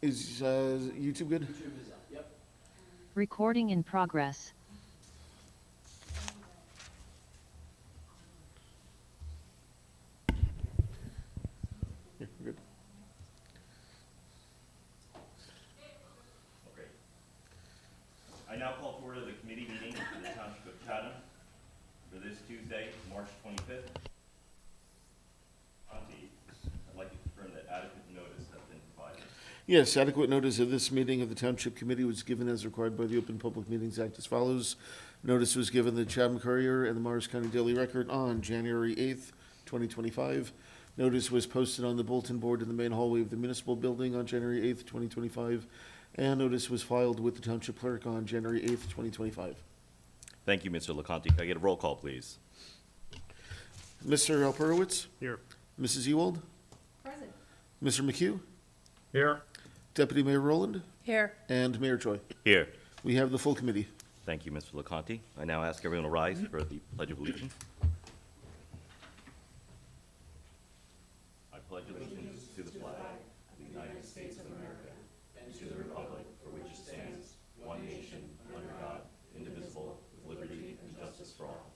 Is YouTube good? YouTube is up, yep. Recording in progress. Yeah, we're good. Great. I now call to order the committee meeting for the Township of Chatham for this Tuesday, March 25th. I'd like to confirm that adequate notice has been provided. Yes, adequate notice of this meeting of the Township Committee was given as required by the Open Public Meetings Act as follows. Notice was given the Chatham Courier and the Morris County Daily Record on January 8th, 2025. Notice was posted on the bulletin board in the main hallway of the municipal building on January 8th, 2025. And notice was filed with the Township Clerk on January 8th, 2025. Thank you, Mr. LeConte. Can I get a roll call, please? Mr. Alperowitz? Here. Mrs. Ewald? Present. Mr. McHugh? Here. Deputy Mayor Rowland? Here. And Mayor Choi. Here. We have the full committee. Thank you, Mr. LeConte. I now ask everyone to rise for the Pledge of Allegiance. I pledge allegiance to the flag of the United States of America and to the republic for which it stands, one nation, under God, indivisible, with liberty and justice for all.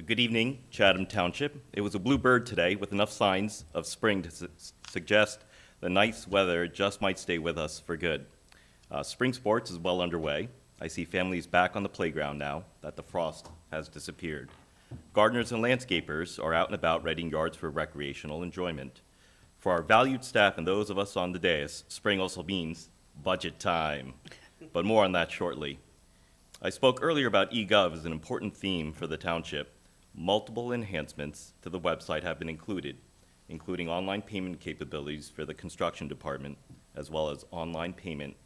Good evening, Chatham Township. It was a blue bird today with enough signs of spring to suggest the nice weather just might stay with us for good. Spring sports is well underway. I see families back on the playground now that the frost has disappeared. Gardeners and landscapers are out and about readying yards for recreational enjoyment. For our valued staff and those of us on the dais, spring also means budget time, but more on that shortly. I spoke earlier about eGov as an important theme for the township. Multiple enhancements to the website have been included, including online payment capabilities for the construction department, as well as online payment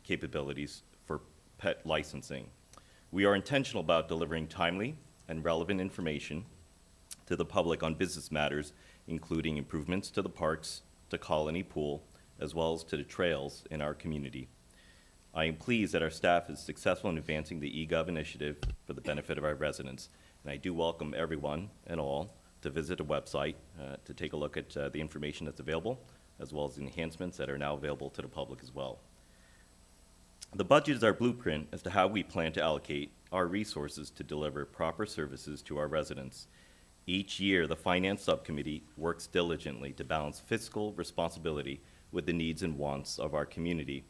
capabilities for pet licensing. We are intentional about delivering timely and relevant information to the public on business matters, including improvements to the parks, to Colony Pool, as well as to the trails in our community. I am pleased that our staff is successful in advancing the eGov initiative for the benefit of our residents. And I do welcome everyone and all to visit the website to take a look at the information that's available, as well as the enhancements that are now available to the public as well. The budget is our blueprint as to how we plan to allocate our resources to deliver proper services to our residents. Each year, the Finance Subcommittee works diligently to balance fiscal responsibility with the needs and wants of our community.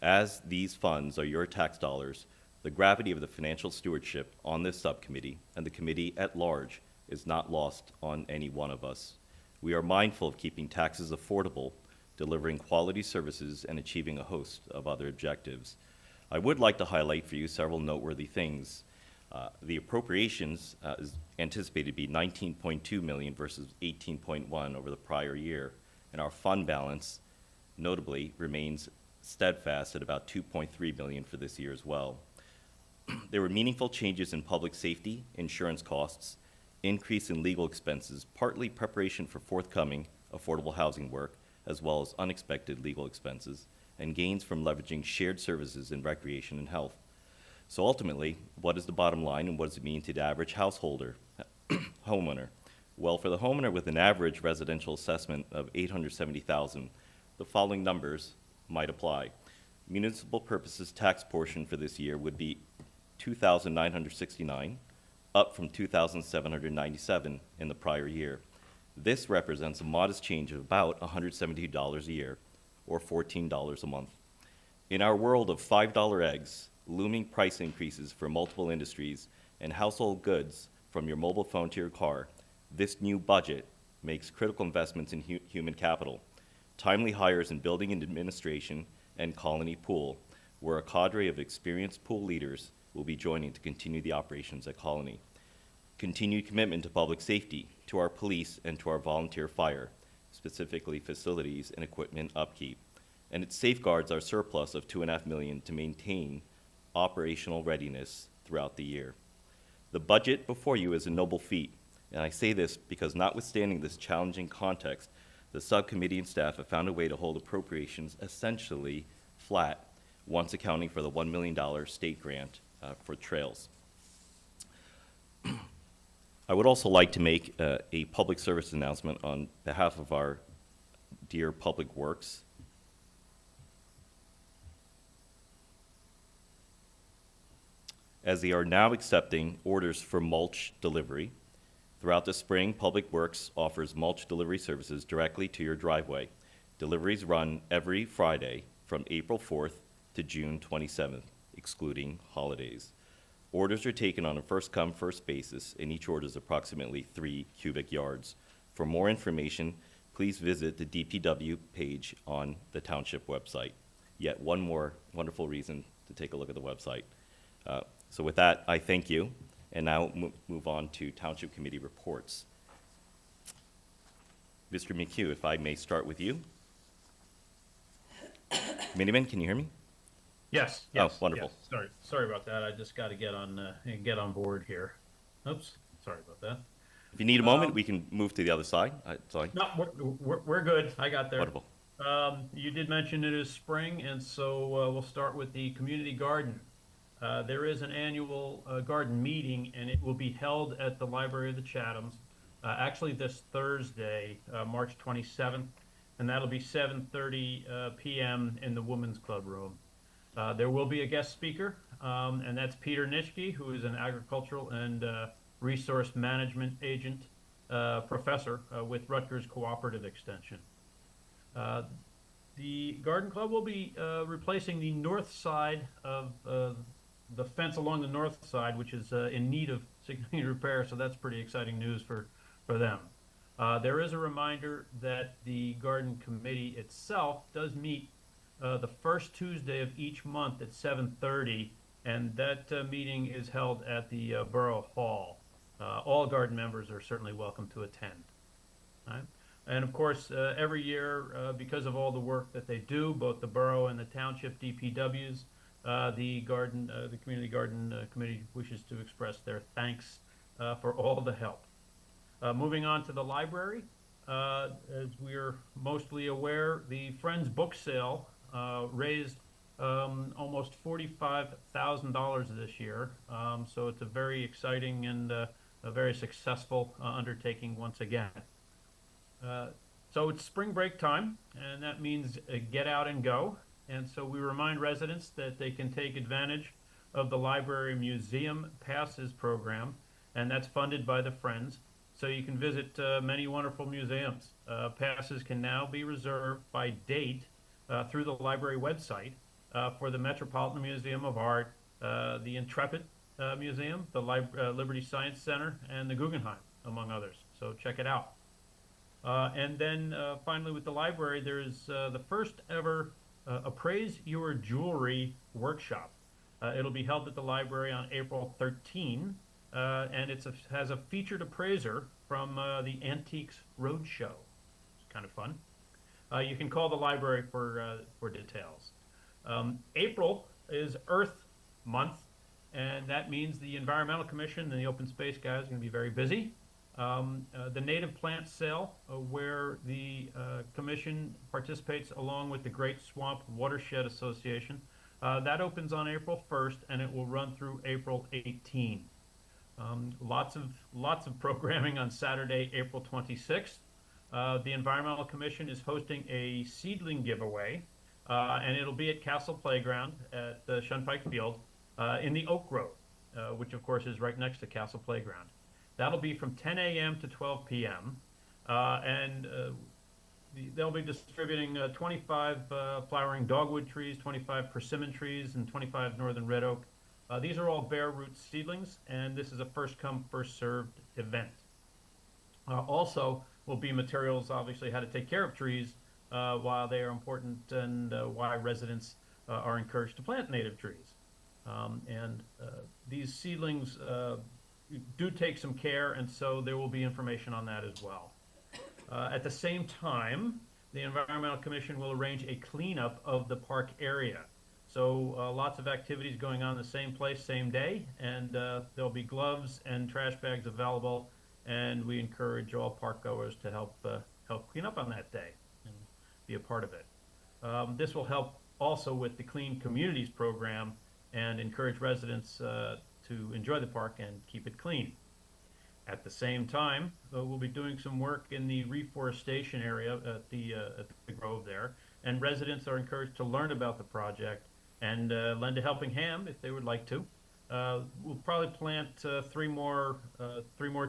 As these funds are your tax dollars, the gravity of the financial stewardship on this subcommittee and the committee at large is not lost on any one of us. We are mindful of keeping taxes affordable, delivering quality services, and achieving a host of other objectives. I would like to highlight for you several noteworthy things. The appropriations is anticipated to be $19.2 million versus $18.1 over the prior year, and our fund balance notably remains steadfast at about $2.3 million for this year as well. There were meaningful changes in public safety, insurance costs, increase in legal expenses, partly preparation for forthcoming affordable housing work, as well as unexpected legal expenses, and gains from leveraging shared services in recreation and health. So ultimately, what is the bottom line and what does it mean to the average householder, homeowner? Well, for the homeowner with an average residential assessment of $870,000, the following numbers might apply. Municipal purposes tax portion for this year would be $2,969, up from $2,797 in the prior year. This represents a modest change of about $172 a year, or $14 a month. In our world of $5 eggs, looming price increases for multiple industries, and household goods from your mobile phone to your car, this new budget makes critical investments in human capital, timely hires in building and administration, and Colony Pool, where a cadre of experienced pool leaders will be joining to continue the operations at Colony. Continued commitment to public safety, to our police, and to our volunteer fire, specifically facilities and equipment upkeep. And it safeguards our surplus of $2.5 million to maintain operational readiness throughout the year. The budget before you is a noble feat, and I say this because notwithstanding this challenging context, the subcommittee and staff have found a way to hold appropriations essentially flat once accounting for the $1 million state grant for trails. I would also like to make a public service announcement on behalf of our dear Public Works. As they are now accepting orders for mulch delivery. Throughout the spring, Public Works offers mulch delivery services directly to your driveway. Deliveries run every Friday from April 4th to June 27th, excluding holidays. Orders are taken on a first-come, first basis, and each order is approximately 3 cubic yards. For more information, please visit the DPW page on the Township website. Yet one more wonderful reason to take a look at the website. So with that, I thank you, and now move on to Township Committee reports. Mr. McHugh, if I may start with you. Committeeman, can you hear me? Yes. Oh, Yes. wonderful. Yes. Sorry about that. I just got to get on board here. Oops. Sorry about that. If you need a moment, we can move to the other side. Sorry. No, we're good. I got there. Wonderful. You did mention it is spring, and so we'll start with the community garden. There is an annual garden meeting, and it will be held at the Library of the Chathams, actually this Thursday, March 27th, and that'll be 7:30 p.m. in the Women's Club room. There will be a guest speaker, and that's Peter Nitschke, who is an agricultural and resource management agent professor with Rutgers Cooperative Extension. The garden club will be replacing the north side of the fence along the north side, which is in need of significant repair, so that's pretty exciting news for them. There is a reminder that the garden committee itself does meet the first Tuesday of each month at 7:30, and that meeting is held at the Borough Hall. All garden members are certainly welcome to attend. All right? And of course, every year, because of all the work that they do, both the borough and the township DPWs, the community garden committee wishes to express their thanks for all the help. Moving on to the library, as we're mostly aware, the Friends book sale raised almost $45,000 this year. So it's a very exciting and a very successful undertaking once again. So it's spring break time, and that means get out and go. And so we remind residents that they can take advantage of the Library Museum Passes program, and that's funded by the Friends. So you can visit many wonderful museums. Passes can now be reserved by date through the library website for the Metropolitan Museum of Art, the Intrepid Museum, the Liberty Science Center, and the Guggenheim, among others. So check it out. And then finally with the library, there's the first ever Appraise Your Jewelry workshop. It'll be held at the library on April 13, and it has a featured appraiser from the Antiques Roadshow. It's kind of fun. You can call the library for details. April is Earth Month, and that means the Environmental Commission and the Open Space guys are going to be very busy. The native plant sale, where the commission participates along with the Great Swamp Watershed Association, that opens on April 1st, and it will run through April 18. Lots of programming on Saturday, April 26th. The Environmental Commission is hosting a seedling giveaway, and it'll be at Castle Playground at the Shunpike Field in the Oak Grove, which of course is right next to Castle Playground. That'll be from 10 a.m. to 12 p.m. And they'll be distributing 25 flowering dogwood trees, 25 persimmon trees, and 25 northern red oak. These are all bare root seedlings, and this is a first come, first served event. Also will be materials, obviously, how to take care of trees while they are important, and why residents are encouraged to plant native trees. These seedlings do take some care, and so there will be information on that as well. At the same time, the Environmental Commission will arrange a cleanup of the park area. So lots of activities going on in the same place, same day, and there'll be gloves and trash bags available, and we encourage all park goers to help clean up on that day and be a part of it. This will help also with the Clean Communities program and encourage residents to enjoy the park and keep it clean. At the same time, we'll be doing some work in the reforestation area at the Grove there, and residents are encouraged to learn about the project and lend a helping hand if they would like to. We'll probably plant three more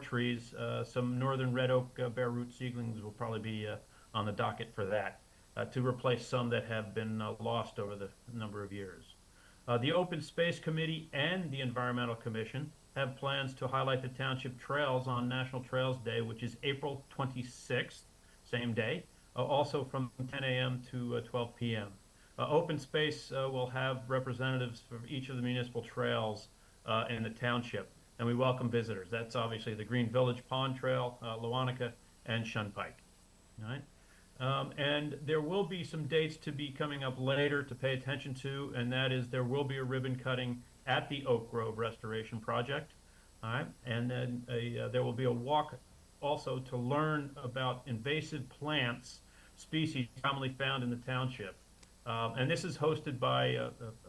trees. Some northern red oak bare root seedlings will probably be on the docket for that, to replace some that have been lost over the number of years. The Open Space Committee and the Environmental Commission have plans to highlight the township trails on National Trails Day, which is April 26th, same day, also from 10 a.m. to 12 p.m. Open Space will have representatives from each of the municipal trails in the township, and we welcome visitors. That's obviously the Green Village Pond Trail, Lewanika, and Shunpike. All right? And there will be some dates to be coming up later to pay attention to, and that is there will be a ribbon cutting at the Oak Grove Restoration Project. All right, and then there will be a walk also to learn about invasive plants, species commonly found in the township. And this is hosted by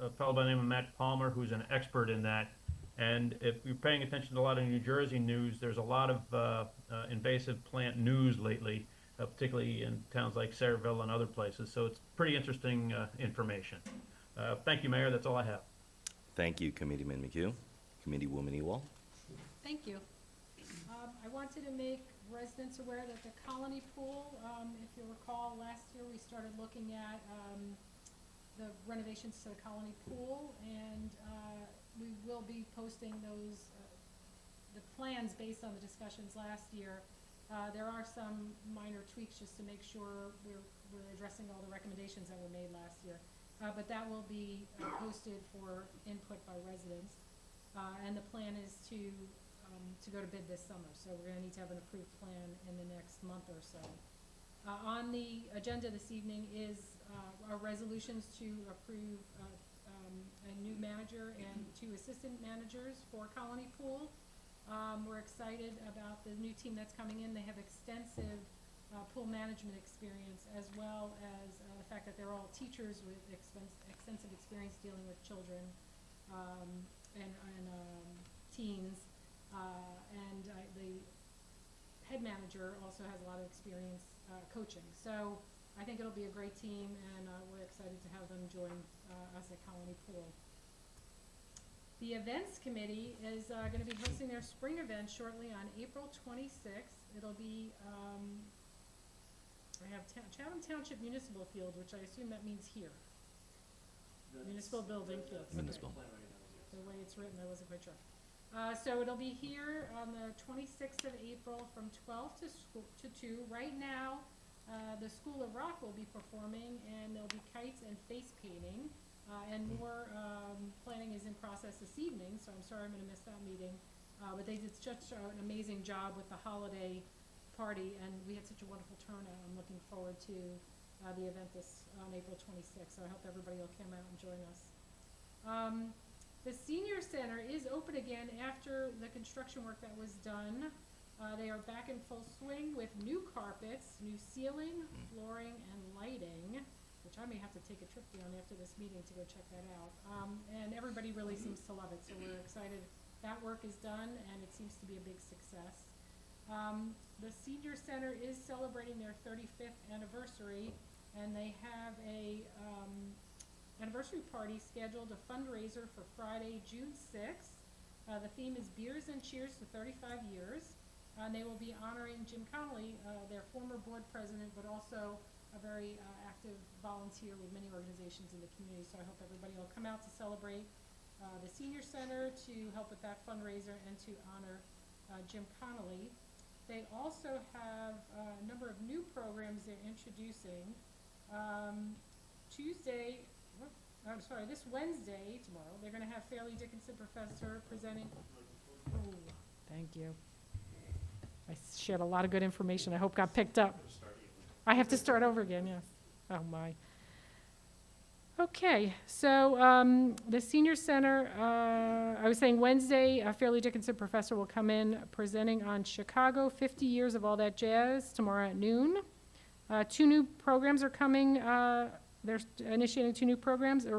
a fellow by the name of Matt Palmer, who's an expert in that. And if you're paying attention to a lot of New Jersey news, there's a lot of invasive plant news lately, particularly in towns like Sayreville and other places. So it's pretty interesting information. Thank you, Mayor. That's all I have. Thank you, Committeeman McHugh. Committeewoman Ewald. Thank you. I wanted to make residents aware that the Colony Pool, if you recall, last year we started looking at the renovations to the Colony Pool, and we will be posting those, the plans based on the discussions last year. There are some minor tweaks just to make sure we're addressing all the recommendations that were made last year. But that will be posted for input by residents. And the plan is to go to bid this summer. So we're gonna need to have an approved plan in the next month or so. On the agenda this evening is our resolutions to approve a new manager and 2 assistant managers for Colony Pool. We're excited about the new team that's coming in. They have extensive pool management experience, as well as the fact that they're all teachers with extensive experience dealing with children and teens. The head manager also has a lot of experience coaching. So I think it'll be a great team, and we're excited to have them join us at Colony Pool. The Events Committee is going to be hosting their spring event shortly on April 26th. It'll be I have Chatham Township Municipal Field, which I assume that means here. Municipal Building Field. Municipal. The way it's written, I wasn't quite sure. So it'll be here on the 26th of April from 12 to 2. Right now, the School of Rock will be performing, and there'll be kites and face painting. And more planning is in process this evening, so I'm sorry I'm going to miss that meeting. But they did such an amazing job with the holiday party, and we had such a wonderful turnout. I'm looking forward to the event on April 26th, so I hope everybody will come out and join us. The Senior Center is open again after the construction work that was done. They are back in full swing with new carpets, new ceiling, flooring, and lighting, which I may have to take a trip down after this meeting to go check that out. And everybody really seems to love it, so we're excited. That work is done, and it seems to be a big success. The Senior Center is celebrating their 35th anniversary, and they have a anniversary party scheduled, a fundraiser for Friday, June 6th. The theme is Beers and Cheers to 35 years. And they will be honoring Jim Connolly, their former board president, but also a very active volunteer with many organizations in the community. So I hope everybody will come out to celebrate the Senior Center, to help with that fundraiser, and to honor Jim Connolly. They also have a number of new programs they're introducing. This Wednesday, tomorrow, they're going to have Fairleigh Dickinson Professor presenting. Oh, thank you. I shared a lot of good information. I hope got picked up. I have to start over again, yes. Oh, my. Okay, so the Senior Center, I was saying Wednesday, Fairleigh Dickinson Professor will come in presenting on Chicago, 50 Years of All That Jazz, tomorrow at noon. 2 new programs are coming they're initiating 2 new programs, a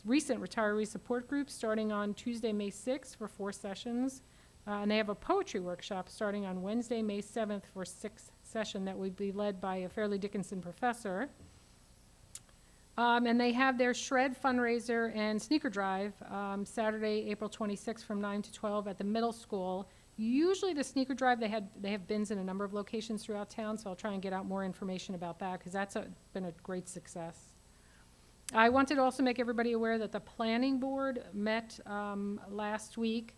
recent retiree support group starting on Tuesday, May 6th for 4 sessions. And they have a poetry workshop starting on Wednesday, May 7th for 6th session that would be led by a Fairleigh Dickinson professor. And they have their Shred fundraiser and sneaker drive Saturday, April 26th from 9 to 12 at the middle school. Usually the sneaker drive, they have bins in a number of locations throughout town, so I'll try and get out more information about that because that's been a great success. I wanted to also make everybody aware that the planning board met last week.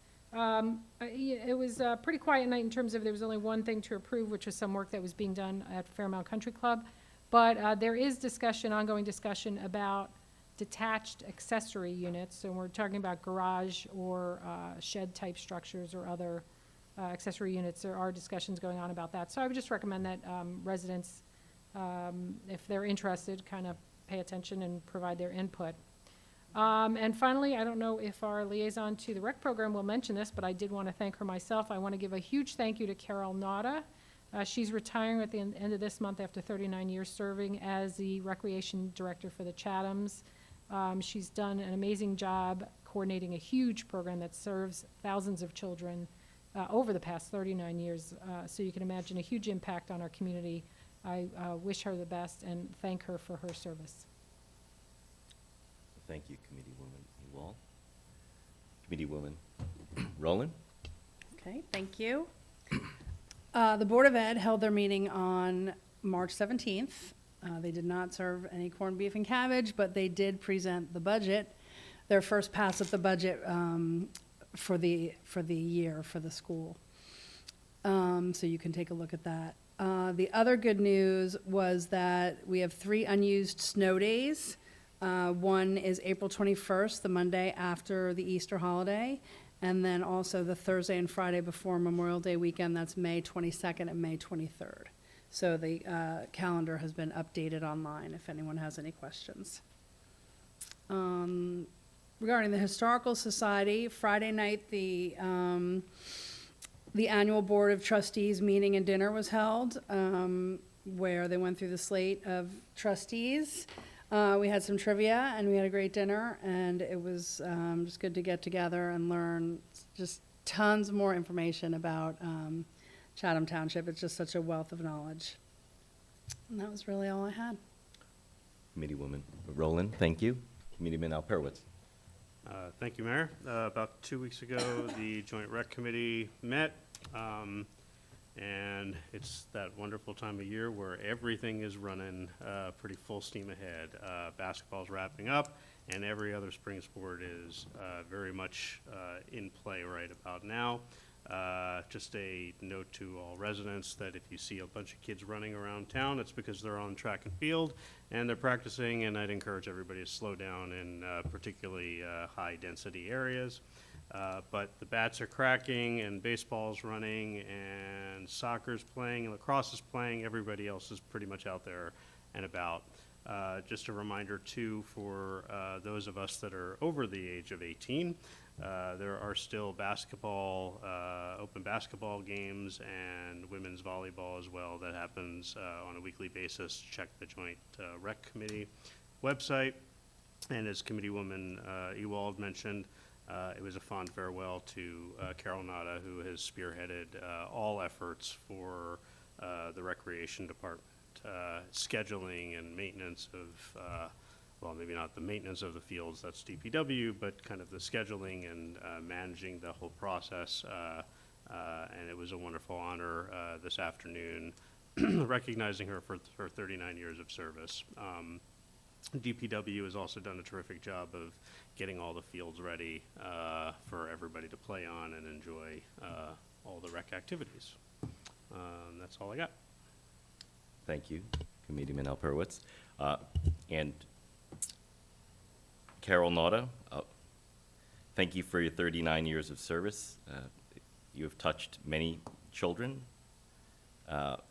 It was a pretty quiet night in terms of there was only one thing to approve, which was some work that was being done at Fairmount Country Club. But there is ongoing discussion about detached accessory units. So we're talking about garage or shed-type structures or other accessory units. There are discussions going on about that. So I would just recommend that residents, if they're interested, kind of pay attention and provide their input. And finally, I don't know if our liaison to the rec program will mention this, but I did want to thank her myself. I want to give a huge thank you to Carol Nauta. She's retiring at the end of this month after 39 years serving as the recreation director for the Chathams. She's done an amazing job coordinating a huge program that serves thousands of children over the past 39 years. So you can imagine a huge impact on our community. I wish her the best and thank her for her service. Thank you, Committeewoman Ewald. Committeewoman Rowland? Okay, thank you. The Board of Ed held their meeting on March 17th. They did not serve any corned beef and cabbage, but they did present the budget, their first pass at the budget for the year for the school. So you can take a look at that. The other good news was that we have 3 unused snow days. One is April 21st, the Monday after the Easter holiday, and then also the Thursday and Friday before Memorial Day weekend, that's May 22nd and May 23rd. So the calendar has been updated online if anyone has any questions. Regarding the Historical Society, Friday night the annual Board of Trustees meeting and dinner was held, where they went through the slate of trustees. We had some trivia and we had a great dinner, and it was just good to get together and learn just tons more information about Chatham Township. It's just such a wealth of knowledge. And that was really all I had. Committeewoman Rowland, tman you. Committeeman Alperwitz. Thank you, Mayor. About 2 weeks ago, the Joint Rec Committee met, and it's that wonderful time of year where everything is running pretty full steam ahead. Basketball's wrapping up, and every other spring sport is very much in play right about now. Just a note to all residents that if you see a bunch of kids running around town, it's because they're on track and field and they're practicing, and I'd encourage everybody to slow down in particularly high-density areas. But the bats are cracking, and baseball's running, and soccer's playing, and lacrosse is playing. Everybody else is pretty much out there and about. Just a reminder, too, for those of us that are over the age of 18, there are still basketball, open basketball games and women's volleyball as well that happens on a weekly basis. Check the Joint Rec Committee website. And as Committeewoman Ewald mentioned, it was a fond farewell to Carol Nauta, who has spearheaded all efforts for the Recreation Department, scheduling and maintenance of well, maybe not the maintenance of the fields, that's DPW, but kind of the scheduling and managing the whole process. And it was a wonderful honor this afternoon, recognizing her for her 39 years of service. DPW has also done a terrific job of getting all the fields ready for everybody to play on and enjoy all the rec activities. That's all I got. Thank you, Committeeman Alperwitz. And Carol Nauta, thank you for your 39 years of service. You have touched many children,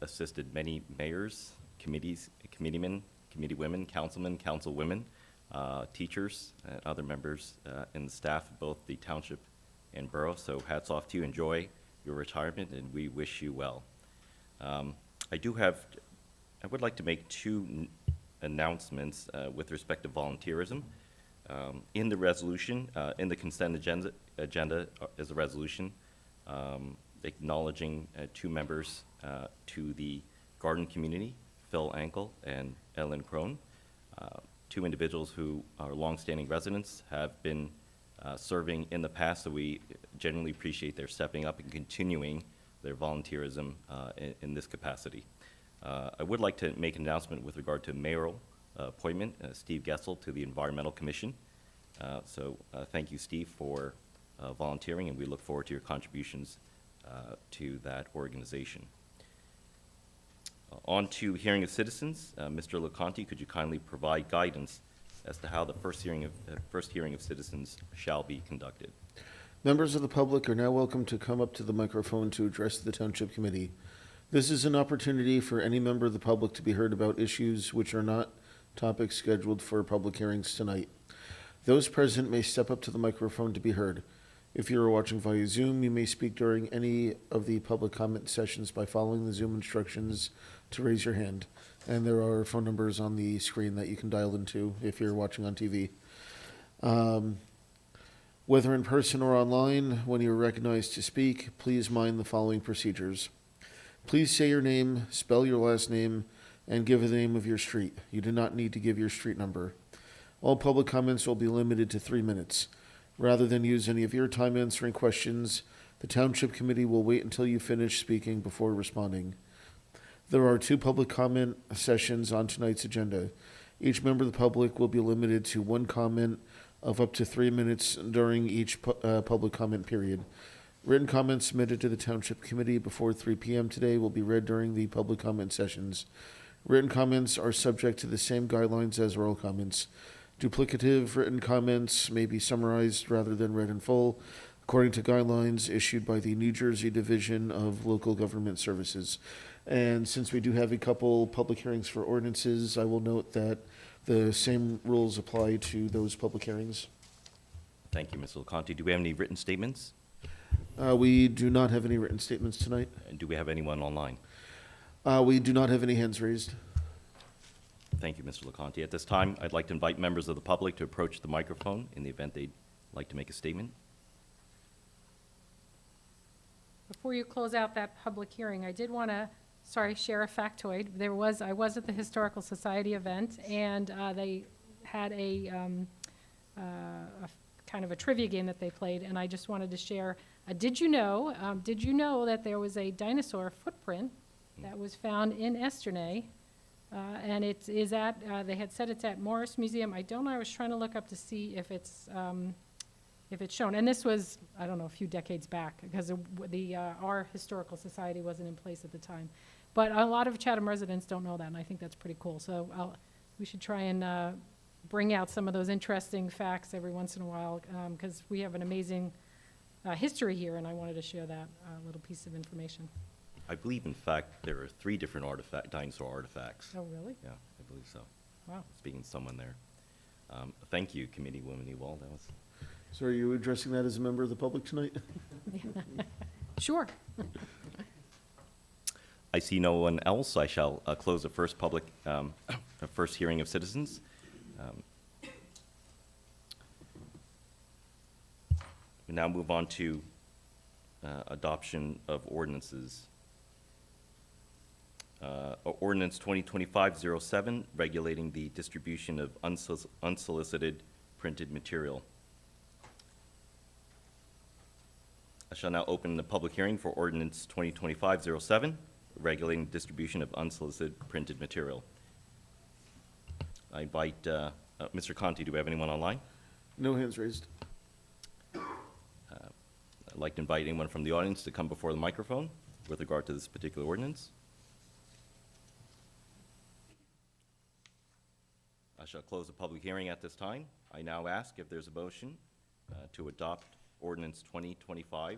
assisted many mayors, committees, committeemen, committeewomen, councilmen, councilwomen, teachers, and other members and the staff of both the township and borough. So hats off to you. Enjoy your retirement, and we wish you well. I would like to make 2 announcements with respect to volunteerism. In the resolution, in the consent agenda is a resolution acknowledging two members to the garden community, Phil Ankel and Ellen Crone, two individuals who are longstanding residents, have been serving in the past, so we genuinely appreciate their stepping up and continuing their volunteerism in this capacity. I would like to make an announcement with regard to mayoral appointment, Steve Gessel to the Environmental Commission. Thank you, Steve, for volunteering, and we look forward to your contributions to that organization. On to hearing of citizens. Mr. LeConte, could you kindly provide guidance as to how the first hearing of citizens shall be conducted? Members of the public are now welcome to come up to the microphone to address the Township Committee. This is an opportunity for any member of the public to be heard about issues which are not topics scheduled for public hearings tonight. Those present may step up to the microphone to be heard. If you are watching via Zoom, you may speak during any of the public comment sessions by following the Zoom instructions to raise your hand. And there are phone numbers on the screen that you can dial into if you're watching on TV. Whether in person or online, when you are recognized to speak, please mind the following procedures. Please say your name, spell your last name, and give the name of your street. You do not need to give your street number. All public comments will be limited to 3 minutes. Rather than use any of your time answering questions, the Township Committee will wait until you finish speaking before responding. There are 2 public comment sessions on tonight's agenda. Each member of the public will be limited to 1 comment of up to 3 minutes during each public comment period. Written comments submitted to the Township Committee before 3 p.m. today will be read during the public comment sessions. Written comments are subject to the same guidelines as oral comments. Duplicative written comments may be summarized rather than read in full, according to guidelines issued by the New Jersey Division of Local Government Services. And since we do have a couple public hearings for ordinances, I will note that the same rules apply to those public hearings. Thank you, Mr. LeConte. Do we have any written statements? We do not have any written statements tonight. And do we have anyone online? We do not have any hands raised. Thank you, Mr. LeConte. At this time, I'd like to invite members of the public to approach the microphone in the event they'd like to make a statement. Before you close out that public hearing, I did want to, share a factoid. I was at the Historical Society event, and they had a kind of a trivia game that they played, and I just wanted to share. Did you know that there was a dinosaur footprint that was found in Esternay? And it is at, they had said it's at Morris Museum. I was trying to look up to see if it's shown. And this was, I don't know, a few decades back, because our Historical Society wasn't in place at the time. But a lot of Chatham residents don't know that, and I think that's pretty cool. So we should try and bring out some of those interesting facts every once in a while, because we have an amazing history here, and I wanted to share that little piece of information. I believe, in fact, there are 3 different dinosaur artifacts. Oh, really? Yeah, I believe so. Wow. Speaking to someone there. Thank you, Committeewoman Ewald. That was So are you addressing that as a member of the public tonight? Sure. I see no one else. I shall close the first first hearing of citizens. We now move on to adoption of ordinances. Ordinance 2025-07, regulating the distribution of unsolicited printed material. I shall now open the public hearing for ordinance 2025-07, regulating distribution of unsolicited printed material. I invite Mr. Conti. Do we have anyone online? No hands raised. I'd like to invite anyone from the audience to come before the microphone with regard to this particular ordinance. I shall close the public hearing at this time. I now ask if there's a motion to adopt ordinance 2025-07,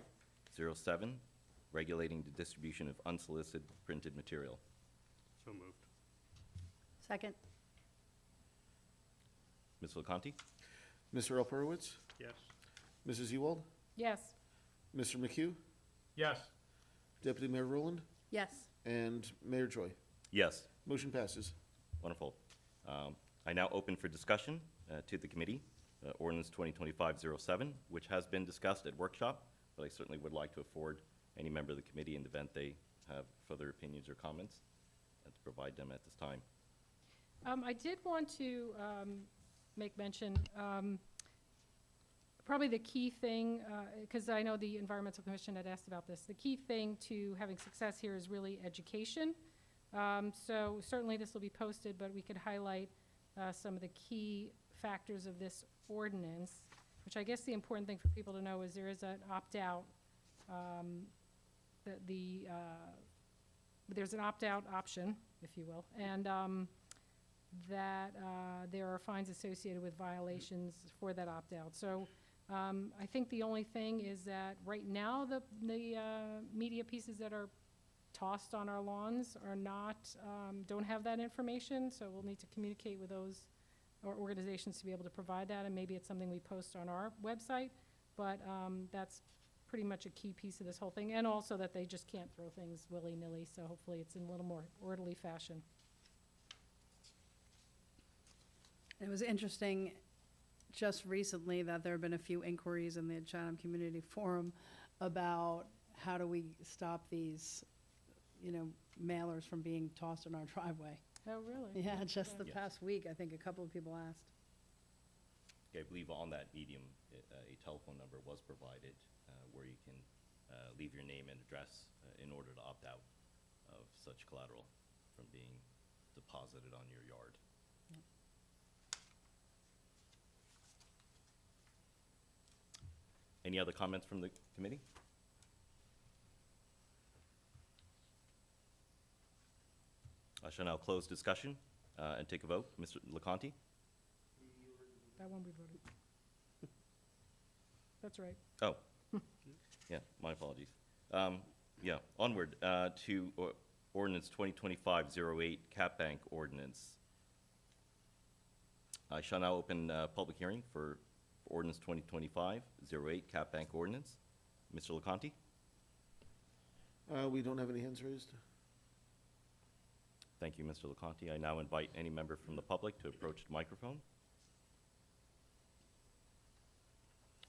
regulating the distribution of unsolicited printed material. So moved. Second. Ms. LeConte? Mr. Alperowitz? Yes. Mrs. Ewald? Yes. Mr. McHugh? Yes. Deputy Mayor Rowland? Yes. And Mayor Joy? Yes. Motion passes. Wonderful. I now open for discussion to the committee, ordinance 2025-07, which has been discussed at workshop, but I certainly would like to afford any member of the committee in the event they have further opinions or comments, and to provide them at this time. I did want to make mention, probably the key thing, because I know the Environmental Commission had asked about this, the key thing to having success here is really education. So certainly this will be posted, but we could highlight some of the key factors of this ordinance, which I guess the important thing for people to know is there is an opt-out, there's an opt-out option, if you will, and that there are fines associated with violations for that opt-out. So I think the only thing is that right now, the media pieces that are tossed on our lawns are not, don't have that information, so we'll need to communicate with those organizations to be able to provide that, and maybe it's something we post on our website, but that's pretty much a key piece of this whole thing, and also that they just can't throw things willy-nilly, so hopefully it's in a little more orderly fashion. It was interesting just recently that there have been a few inquiries in the Chatham Community Forum about how do we stop these, mailers from being tossed in our driveway. Oh, really? Yeah, just the Yes. past week, I think a couple of people asked. I believe on that medium, a telephone number was provided where you can leave your name and address in order to opt out of such collateral from being deposited on your yard. Any other comments from the committee? I shall now close discussion and take a vote. Mr. LeConte? That one we voted. That's right. Oh, yeah, my apologies. Yeah, onward to ordinance 2025-08, Cap Bank ordinance. I shall now open public hearing for ordinance 2025-08, Cap Bank ordinance. Mr. LeConte? We don't have any hands raised. Thank you, Mr. LeConte. I now invite any member from the public to approach the microphone.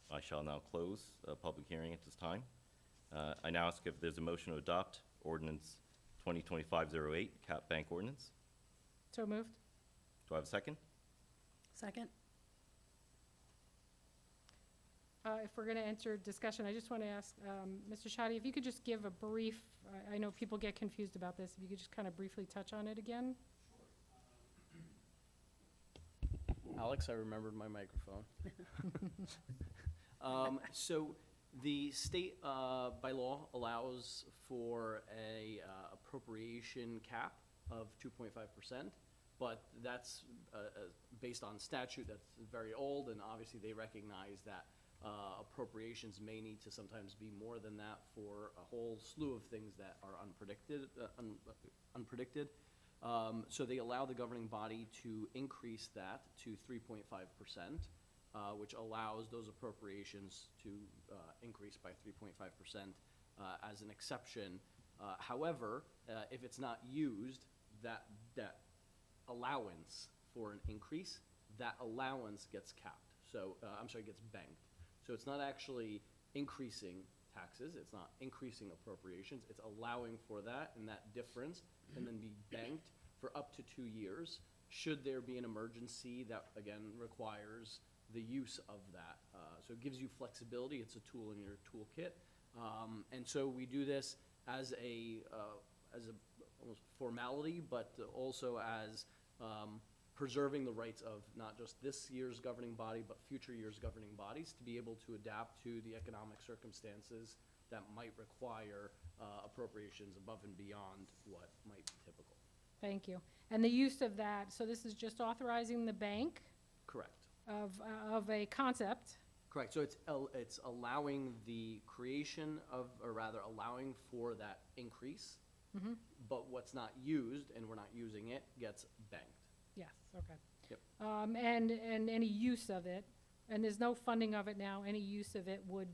I shall now close a public hearing at this time. I now ask if there's a motion to adopt ordinance 2025-08, Cap Bank ordinance. So moved? Do I have a second? Second? If we're going to enter discussion, I just want to ask, Mr. Shadi, if you could just give a brief, I know people get confused about this, if you could just kind of briefly touch on it again? Alex, I remembered my microphone. So the state, by law, allows for a appropriation cap of 2.5%, but that's based on statute that's very old, and obviously they recognize that appropriations may need to sometimes be more than that for a whole slew of things that are unpredicted. So they allow the governing body to increase that to 3.5%, which allows those appropriations to increase by 3.5% as an exception. However, if it's not used, that allowance for an increase, that allowance gets capped. So, gets banked. So it's not actually increasing taxes, it's not increasing appropriations, it's allowing for that, and that difference can then be banked for up to 2 years, should there be an emergency that, again, requires the use of that. So it gives you flexibility, it's a tool in your toolkit. And so we do this as a almost formality, but also as preserving the rights of not just this year's governing body, but future years' governing bodies to be able to adapt to the economic circumstances that might require appropriations above and beyond what might be typical. Thank you. And the use of that, so this is just authorizing the bank Correct. of a concept. Correct. So it's allowing the creation of, or rather allowing for that increase, but what's not used, and we're not using it, gets banked. Yes, okay. Yep. And any use of it, and there's no funding of it now, any use of it would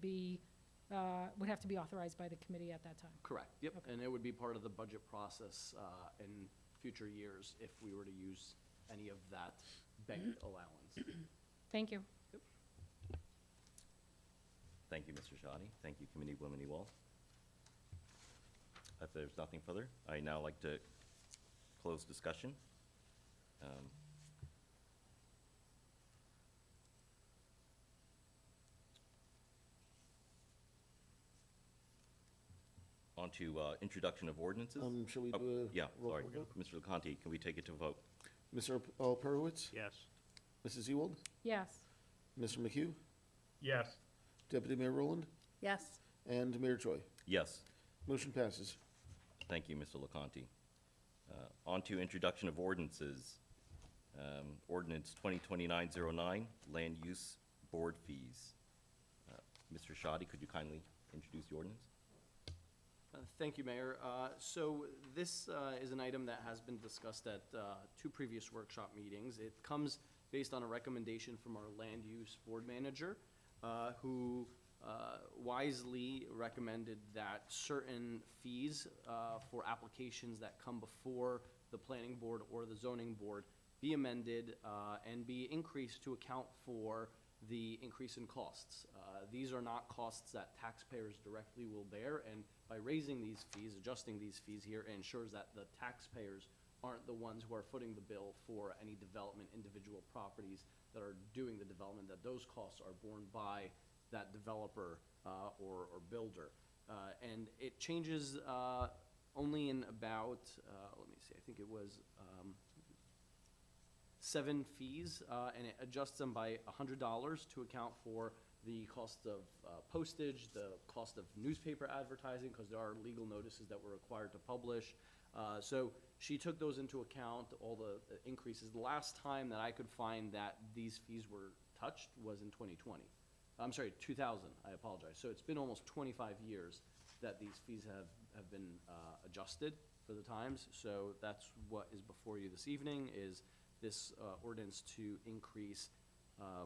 have to be authorized by the committee at that time. Correct. Yep. Okay. And it would be part of the budget process in future years if we were to use any of that bank allowance. Thank you. Thank you, Mr. Shoddy. Thank you, Committee Woman Ewald. If there's nothing further, I now like to close discussion. On to introduction of ordinances. Shall we Oh, do a yeah, roll sorry. call vote? Mr. LeConte, can we take it to vote? Mr. Alperowitz? Yes. Mrs. Ewald? Yes. Mr. McHugh? Yes. Deputy Mayor Rowland? Yes. And Mayor Choi? Yes. Motion passes. Thank you, Mr. LeConte. On to introduction of ordinances. Ordinance 2029-09, land use board fees. Mr. Shoddy, could you kindly introduce the ordinance? Thank you, Mayor. So this is an item that has been discussed at two previous workshop meetings. It comes based on a recommendation from our land use board manager, who wisely recommended that certain fees for applications that come before the planning board or the zoning board be amended and be increased to account for the increase in costs. These are not costs that taxpayers directly will bear, and by raising these fees, adjusting these fees here, it ensures that the taxpayers aren't the ones who are footing the bill for any development, individual properties that are doing the development, that those costs are borne by that developer or builder. And it changes only in about, let me see, I think it was 7 fees, and it adjusts them by $100 to account for the cost of postage, the cost of newspaper advertising, because there are legal notices that we're required to publish. So she took those into account, all the increases. The last time that I could find that these fees were touched was in 2020. I'm sorry, 2000, I apologize. So it's been almost 25 years that these fees have been adjusted for the times. So that's what is before you this evening, is this ordinance to increase, I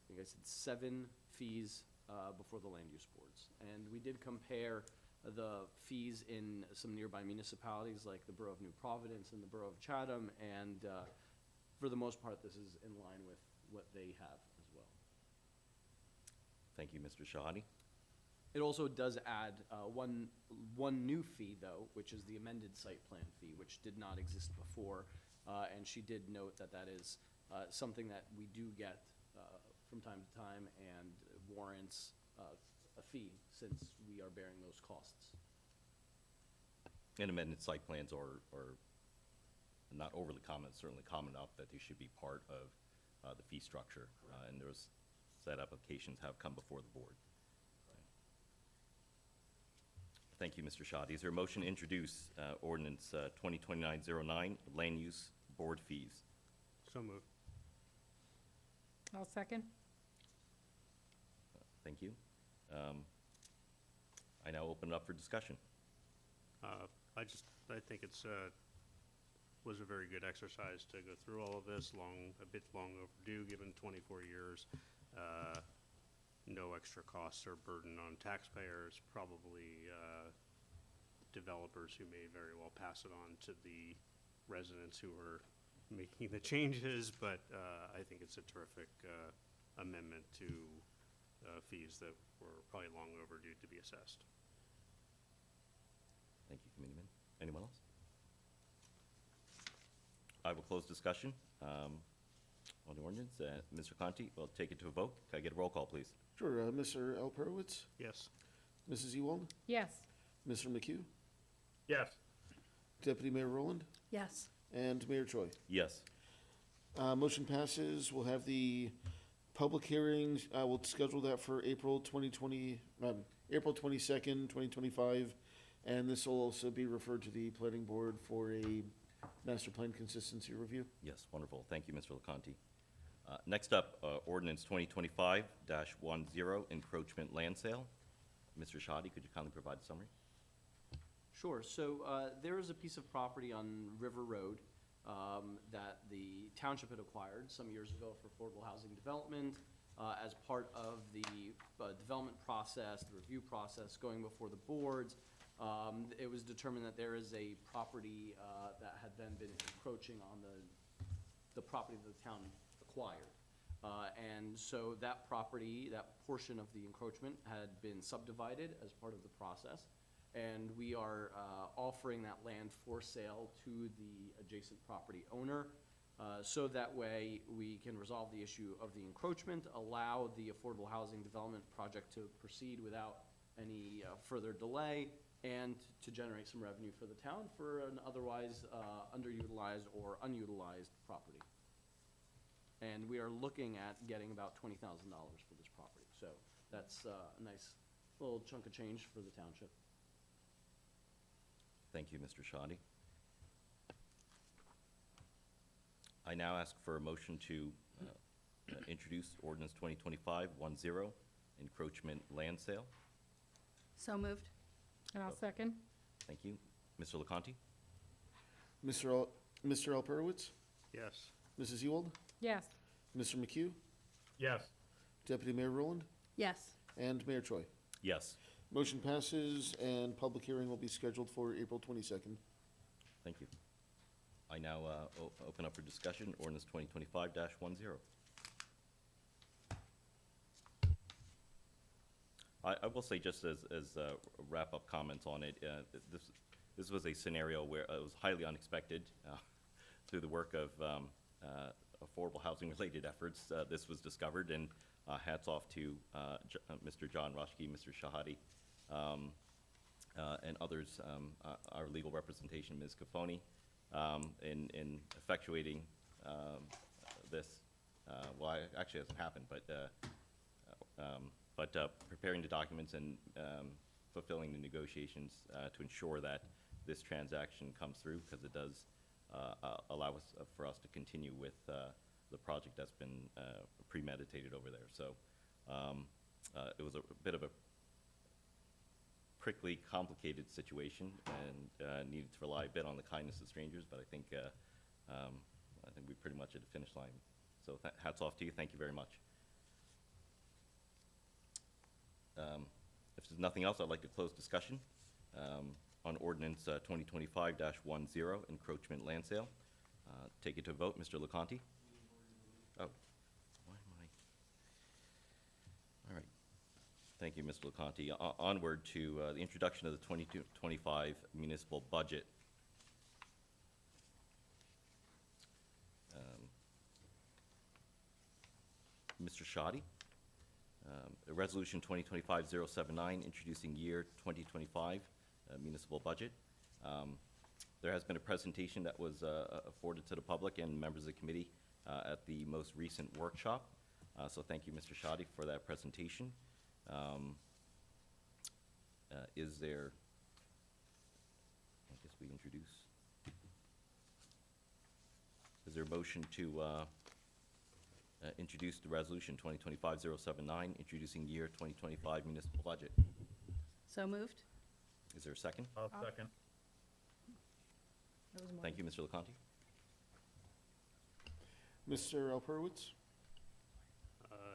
think I said 7 fees before the land use boards. And we did compare the fees in some nearby municipalities like the Borough of New Providence and the Borough of Chatham, and for the most part, this is in line with what they have as well. Thank you, Mr. Shoddy. It also does add one new fee, though, which is the amended site plan fee, which did not exist before. And she did note that that is something that we do get from time to time and warrants a fee since we are bearing those costs. And amended site plans are not overly common, certainly common enough that they should be part of the fee structure. And those said applications have come before the board. Thank you, Mr. Shoddy. Is there a motion to introduce ordinance 2029-09, land use board fees? So moved. I'll second. Thank you. I now open it up for discussion. I think it's, was a very good exercise to go through all of this, a bit long overdue, given 24 years. No extra costs or burden on taxpayers, probably developers who may very well pass it on to the residents who are making the changes, but I think it's a terrific amendment to fees that were probably long overdue to be assessed. Thank you, Committeeman. Anyone else? I will close discussion on the ordinance. Mr. Conti, we'll take it to a vote. Can I get a roll call, please? Sure, Mr. Alperowitz? Yes. Mrs. Ewald? Yes. Mr. McHugh? Yes. Deputy Mayor Rowland? Yes. And Mayor Choi? Yes. Motion passes. We'll have the public hearings, we'll schedule that for April 22nd, 2025. And this will also be referred to the planning board for a master plan consistency review. Yes, wonderful. Thank you, Mr. LeConte. Next up, ordinance 2025-10, encroachment land sale. Mr. Shoddy, could you kindly provide a summary? Sure. So there is a piece of property on River Road that the township had acquired some years ago for affordable housing development. As part of the development process, the review process going before the boards, it was determined that there is a property that had then been encroaching on the the property that the town acquired. And so that property, that portion of the encroachment had been subdivided as part of the process. And we are offering that land for sale to the adjacent property owner. So that way, we can resolve the issue of the encroachment, allow the affordable housing development project to proceed without any further delay, and to generate some revenue for the town for an otherwise underutilized or unutilized property. And we are looking at getting about $20,000 for this property. So that's a nice little chunk of change for the township. Thank you, Mr. Shoddy. I now ask for a motion to introduce ordinance 2025-10, encroachment land sale. So moved. And I'll second. Thank you. Mr. LeConte? Mr. Alperowitz? Yes. Mrs. Ewald? Yes. Mr. McHugh? Yes. Deputy Mayor Rowland? Yes. And Mayor Choi. Yes. Motion passes, and public hearing will be scheduled for April 22nd. Thank you. I now open up for discussion, ordinance 2025-10. I will say, just as wrap-up comments on it, this was a scenario where it was highly unexpected through the work of affordable housing-related efforts. This was discovered, and hats off to Mr. John Roschke, Mr. Shahadi, and others, our legal representation, Ms. Cafoni, in effectuating this. Well, it actually hasn't happened, but preparing the documents and fulfilling the negotiations to ensure that this transaction comes through, because it does allow us, for us to continue with the project that's been premeditated over there. So it was a bit of a prickly, complicated situation, and needed to rely a bit on the kindness of strangers, but I think we pretty much at the finish line. So hats off to you. Thank you very much. If there's nothing else, I'd like to close discussion on ordinance 2025-10, encroachment land sale. Take it to a vote. Mr. LeConte? Oh, why am I? All right. Thank you, Mr. LeConte. Onward to the introduction of the 2025 municipal budget. Mr. Shoddy? Resolution 2025-079, introducing year 2025 municipal budget. There has been a presentation that was afforded to the public and members of the committee at the most recent workshop. So thank you, Mr. Shoddy, for that presentation. Is there, I guess we introduce, is there a motion to introduce the resolution 2025-079, introducing year 2025 municipal budget? So moved. Is there a second? I'll second. That was more. Thank you, Mr. LeConte. Mr. Alperowitz?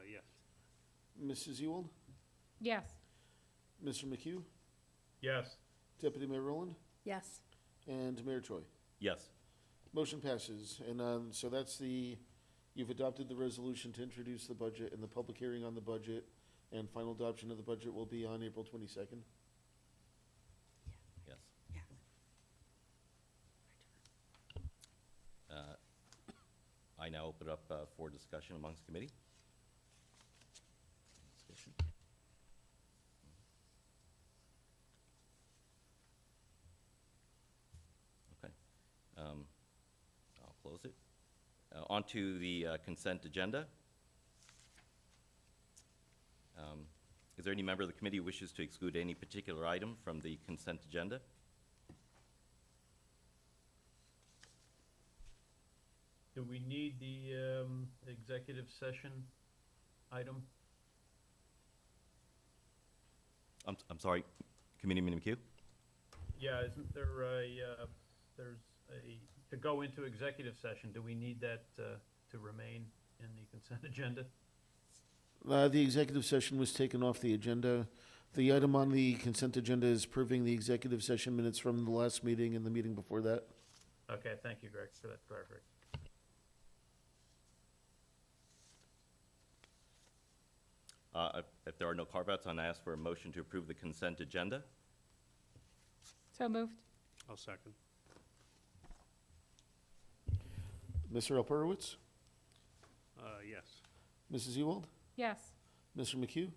Yes. Mrs. Ewald? Yes. Mr. McHugh? Yes. Deputy Mayor Rowland? Yes. And Mayor Choi. Yes. Motion passes, and so that's you've adopted the resolution to introduce the budget, and the public hearing on the budget and final adoption of the budget will be on April 22nd. Yes. I now open it up for discussion amongst committee. Discussion. Okay. I'll close it. On to the consent agenda. Is there any member of the committee who wishes to exclude any particular item from the consent agenda? Do we need the executive session item? I'm sorry, Committeeman McHugh? Yeah, isn't there to go into executive session, do we need that to remain in the consent agenda? The executive session was taken off the agenda. The item on the consent agenda is approving the executive session minutes from the last meeting and the meeting before that. Okay, thank you, Greg, for that clarification. If there are no carve-outs, I'll ask for a motion to approve the consent agenda. So moved. I'll second. Mr. Alperowitz, Yes. Mrs. Ewald, Yes. Mr. McHugh,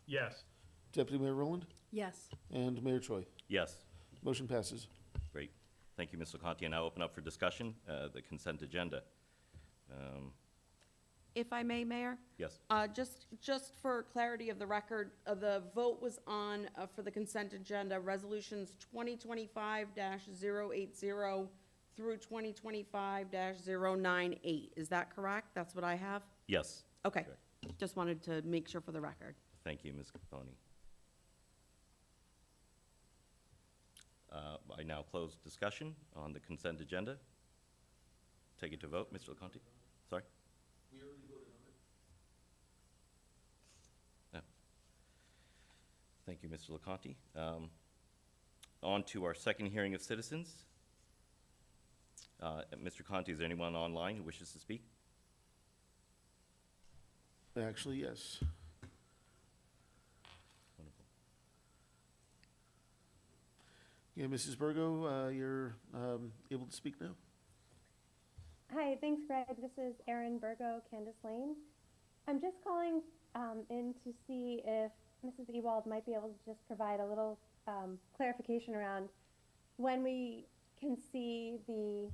Yes. Deputy Mayor Rowland, Yes. and Mayor Choi. Yes. Motion passes. Great. Thank you, Mr. Conti. And now open up for discussion, the consent agenda. If I may, Mayor? Yes. Just for clarity of the record, the vote was on, for the consent agenda, resolutions 2025-080 through 2025-098. Is that correct? That's what I have? Yes. Okay. Correct. Just wanted to make sure for the record. Thank you, Ms. Caponi. I now close discussion on the consent agenda. Take it to vote. Mr. Conti? Sorry? We already voted on it. Thank you, Mr. LaConte. On to our second hearing of citizens. Mr. Conti, is there anyone online who wishes to speak? Actually, yes. Wonderful. Yeah, Mrs. Burgo, you're able to speak now? Hi, thanks, Greg. This is Erin Burgo, Candace Lane. I'm just calling in to see if Mrs. Ewald might be able to just provide a little clarification around when we can see the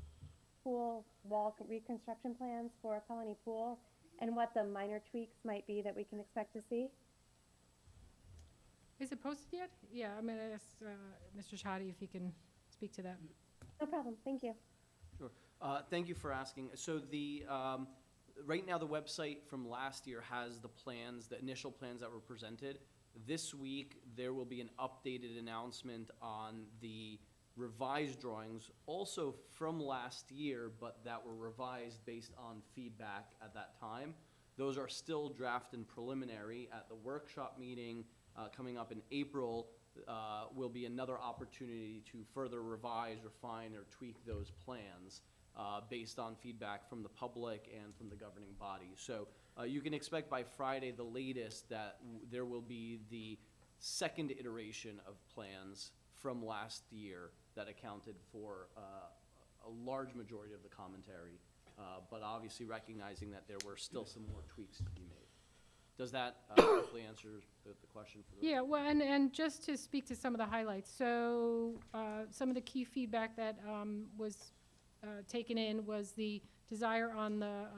pool wall reconstruction plans for Colony Pool and what the minor tweaks might be that we can expect to see. Is it posted yet? Yeah, I'm gonna ask Mr. Chadi if he can speak to that. No problem, thank you. Sure. Thank you for asking. So right now, the website from last year has the plans, the initial plans that were presented. This week, there will be an updated announcement on the revised drawings, also from last year, but that were revised based on feedback at that time. Those are still draft and preliminary. At the workshop meeting coming up in April, will be another opportunity to further revise, refine, or tweak those plans based on feedback from the public and from the governing body. So you can expect by Friday, the latest, that there will be the second iteration of plans from last year that accounted for a large majority of the commentary, but obviously recognizing that there were still some more tweaks to be made. Does that hopefully answer the question for the? Yeah, well, and just to speak to some of the highlights, so some of the key feedback that was taken in was the desire on the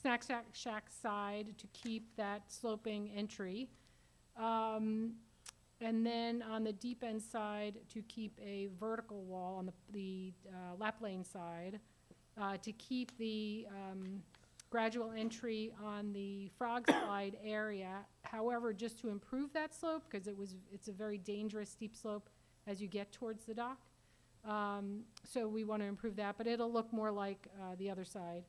Snack Shack side to keep that sloping entry. And then on the deep end side, to keep a vertical wall on the lap lane side, to keep the gradual entry on the frog slide area. However, just to improve that slope, because it's a very dangerous steep slope as you get towards the dock. So we want to improve that, but it'll look more like the other side.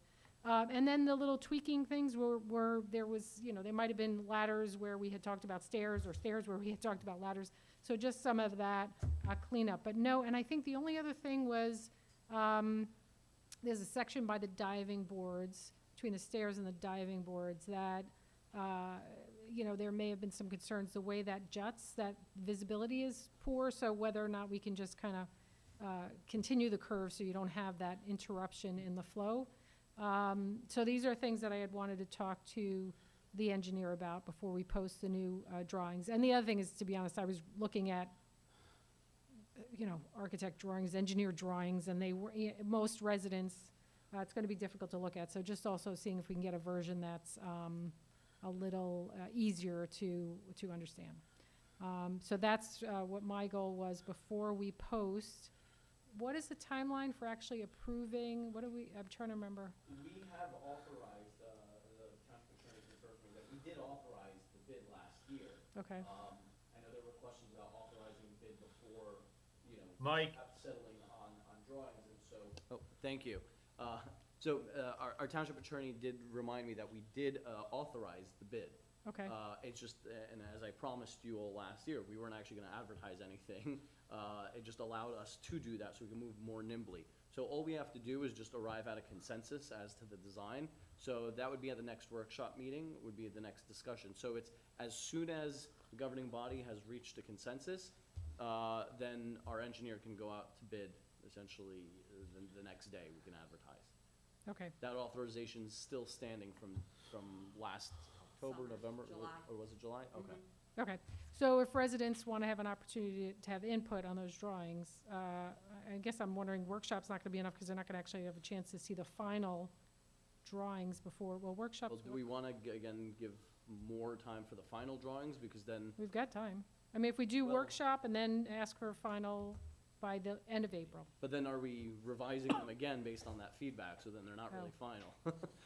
And then the little tweaking things were there was, there might have been ladders where we had talked about stairs, or stairs where we had talked about ladders. So just some of that cleanup. But no, and I think the only other thing was there's a section by the diving boards, between the stairs and the diving boards, that there may have been some concerns the way that juts, that visibility is poor. So whether or not we can just kind of continue the curve so you don't have that interruption in the flow. So these are things that I had wanted to talk to the engineer about before we post the new drawings. And the other thing is, to be honest, I was looking at, architect drawings, engineer drawings, and they were, most residents, it's going to be difficult to look at. So just also seeing if we can get a version that's a little easier to understand. So that's what my goal was before we post. What is the timeline for actually approving? I'm trying to remember. We have authorized, the township attorney confirmed me that we did authorize the bid last year. Okay. I know there were questions about authorizing the bid before, Mike. settling on drawings, and so. Oh, thank you. So our township attorney did remind me that we did authorize the bid. Okay. It's just, and as I promised you all last year, we weren't actually going to advertise anything. It just allowed us to do that so we can move more nimbly. So all we have to do is just arrive at a consensus as to the design. So that would be at the next workshop meeting, would be the next discussion. So it's as soon as the governing body has reached a consensus, then our engineer can go out to bid, essentially, the next day we can advertise. Okay, That authorization's still standing from last October, Summer, November? July. Or was it July? Okay. okay. So if residents want to have an opportunity to have input on those drawings, I guess I'm wondering, workshop's not going to be enough because they're not going to actually have a chance to see the final drawings before, well, workshops, Well, do we want to, again, give more time for the final drawings? Because then, we've got time. I mean, if we do Well- workshop and then ask for a final by the end of April. but then are we revising them again based on that feedback? So then they're not really Oh. final.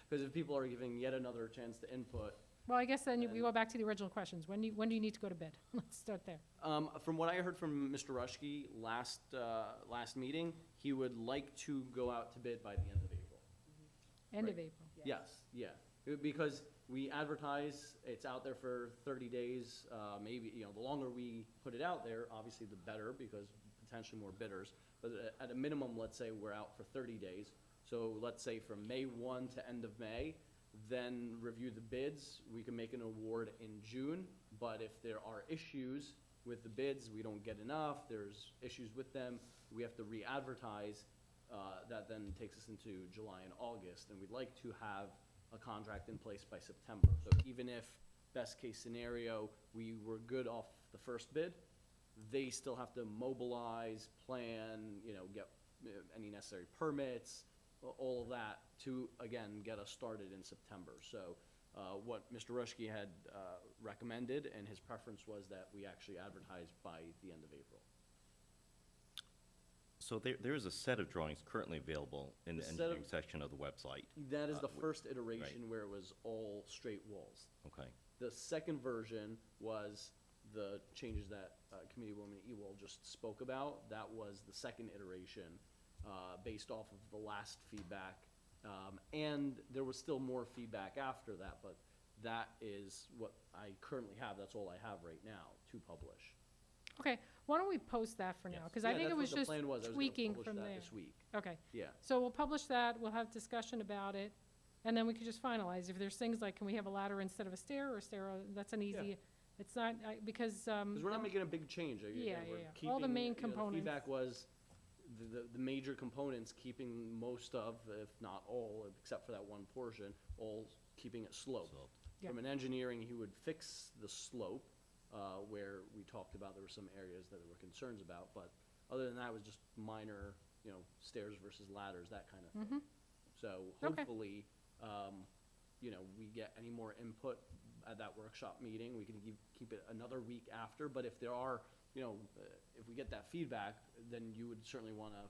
Because if people are giving yet another chance to input, Well, I guess then we And- go back to the original questions. When do you need to go to bid? Let's start there. From what I heard from Mr. Rushke last meeting, he would like to go out to bid by the end of April. End of Right. April. Yes, yeah. Because we advertise, it's out there for 30 days, maybe, the longer we put it out there, obviously the better, because potentially more bidders. But at a minimum, let's say we're out for 30 days. So let's say from May 1 to end of May, then review the bids. We can make an award in June, but if there are issues with the bids, we don't get enough, there's issues with them, we have to re-advertise, that then takes us into July and August, and we'd like to have a contract in place by September. So even if, best case scenario, we were good off the first bid, they still have to mobilize, plan, get any necessary permits, all of that to, again, get us started in September. So what Mr. Rushke had recommended, and his preference was that we actually advertise by the end of April. So there is a set of drawings currently available in the The set of- engineering section of the website. That is the w- first iteration where it was all straight walls. Okay. The second version was the changes that Committeewoman Ewald just spoke about. That was the second iteration, based off of the last feedback. And there was still more feedback after that, but that is what I currently have. That's all I have right now to publish. Okay, why don't we post that for now? Yes. Because I Yeah, think it that's was what the just plan was. I was gonna tweaking publish from that there. this week. Okay, Yeah. so we'll publish that, we'll have discussion about it, and then we could just finalize. If there's things like, can we have a ladder instead of a stair, or a stair, that's an easy, it's not, because, Because we're not making a big change. Again, Yeah, we're yeah, yeah. All the keeping, main The components. feedback was the major components, keeping most of, if not all, except for that one portion, all keeping it sloped. Yeah. From an engineering, he would fix the slope, where we talked about there were some areas that there were concerns about, but other than that, it was just minor, stairs versus ladders, that kind of thing. So Okay. hopefully, we get any more input at that workshop meeting. We can keep it another week after, but if there are, if we get that feedback, then you would certainly want to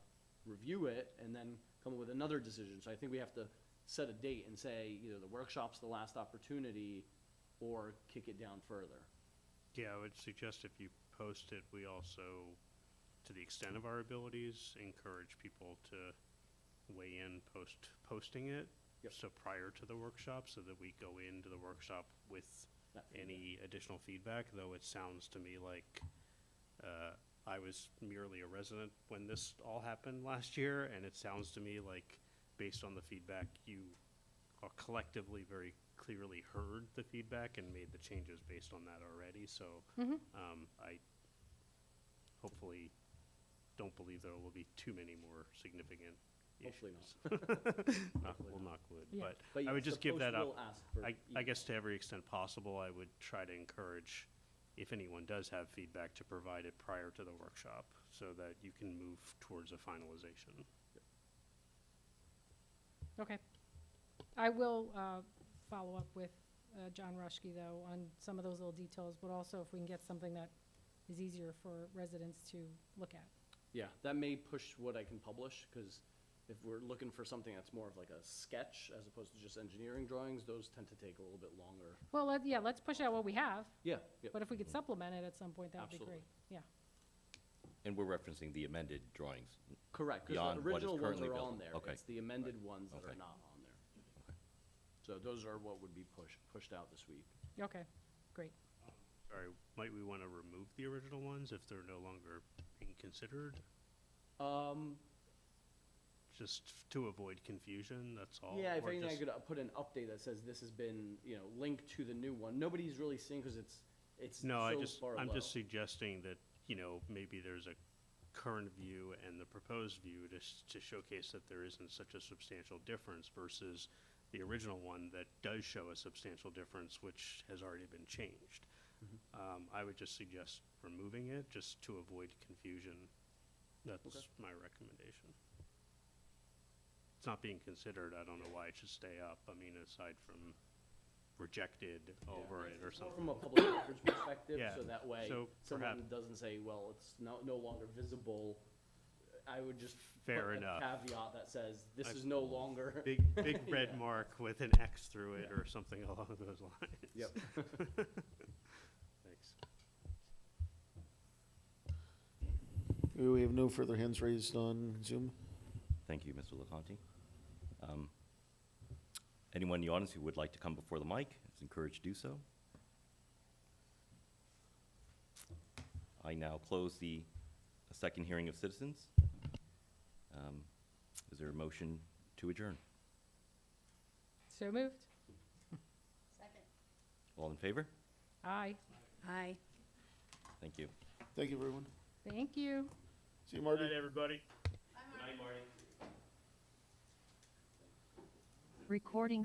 review it and then come up with another decision. So I think we have to set a date and say either the workshop's the last opportunity or kick it down further. Yeah, I would suggest if you post it, we also, to the extent of our abilities, encourage people to weigh in posting it. Yep. So prior to the workshop, so that we go into the workshop with That feedback. any additional feedback, though it sounds to me like I was merely a resident when this all happened last year, and it sounds to me like, based on the feedback, you are collectively very clearly heard the feedback and made the changes based on that already, so I hopefully don't believe there will be too many more significant Hopefully issues. not. We'll knock wood, Yeah. But I would yes, just the give that post up. will ask for I guess to every extent possible, I would try to encourage, if anyone does have feedback, to provide it prior to the workshop, so that you can move towards a finalization. okay. I will follow up with John Rushke, though, on some of those little details, but also if we can get something that is easier for residents to look at. Yeah, that may push what I can publish, because if we're looking for something that's more of like a sketch as opposed to just engineering drawings, those tend to take a little bit longer. Well, let's push out what we have, Yeah, yeah. but if we could supplement it at some point, that would be Absolutely. great. Yeah, And we're referencing the amended drawings. Correct, because Beyond the what is original ones currently are on available. there. Okay. It's the amended ones that are Okay. not on there. So those are what would be pushed out this week. okay, great. Sorry, might we want to remove the original ones if they're no longer being considered? just to avoid confusion, that's all. Yeah, if Or anything, I just- could put an update that says this has been, linked to the new one. Nobody's really seeing, because it's No, so far I'm low. just suggesting that, maybe there's a current view and the proposed view to showcase that there isn't such a substantial difference versus the original one that does show a substantial difference, which has already been changed. I would just suggest removing it, just to avoid confusion. That's my recommendation. It's not being considered, I don't know why it should stay up, I mean, aside from rejected over it or It's more something. from a public records perspective, Yeah, so that way, so someone perhaps- doesn't say, well, it's no longer visible. I would just Fair put enough. a caveat that says, this I- is no longer. Big red Yeah. mark with an X through it or something along those lines. Yep. Thanks. We have no further hands raised on Zoom. Thank you, Mr. LaConte. Anyone in the audience who would like to come before the mic is encouraged to do so. I now close the second hearing of citizens. Is there a motion to adjourn? So moved. All in favor? Aye. Aye. Thank you. Thank you, everyone. Thank you. See you, Marty. everybody. Recording